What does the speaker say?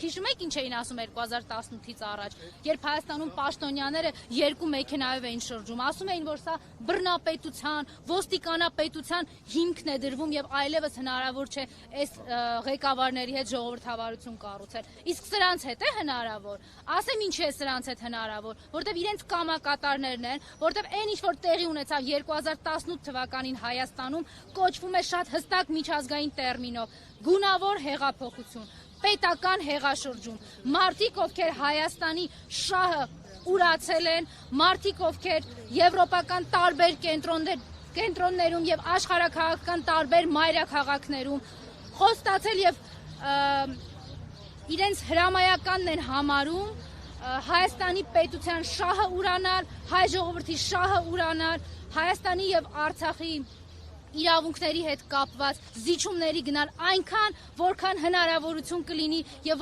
Հիշում եք ինչ էին ասում 2018-ից առաջ, երբ Հայաստանում պաշտոնյաները երկու մեքենայով էին շրջում, ասում էին, որ սա բռնապետության, ոստիկանապետության հիմքն է դրվում եւ այլևս հնարավոր չէ այս ղեկավարների հետ ժողովրդավարություն կառուցել։ Իսկ սրանց հետ է հնարավոր։ Ասեմ ինչի է սրանց հետ հնարավոր, որտեվ իրենց կամակատարներն են, որտեվ այն ինչ որ տեղի ունեցավ 2018 թվականին Հայաստանում կոչվում է շատ հստակ միջազգային տերմինով՝ գունավոր հեղափոխություն, պետական հեղաշրջում, մարդիկ, ովքեր Հայաստանի շահը ուրացել են, մարդիկ, ովքեր եվրոպական տարբեր կենտրոններում եւ աշխարհաքաղաքական տարբեր մայրաքաղաքներում խոստացել եւ իրենց հրամայականն են համարում Հայաստանի պետության շահը ուրանալ, հայ ժողովրդի շահը ուրանալ, Հայաստանի եւ Արցախի իրավունքների հետ կապված զիջումների գնալ այնքան, որքան հնարավորություն կլինի եւ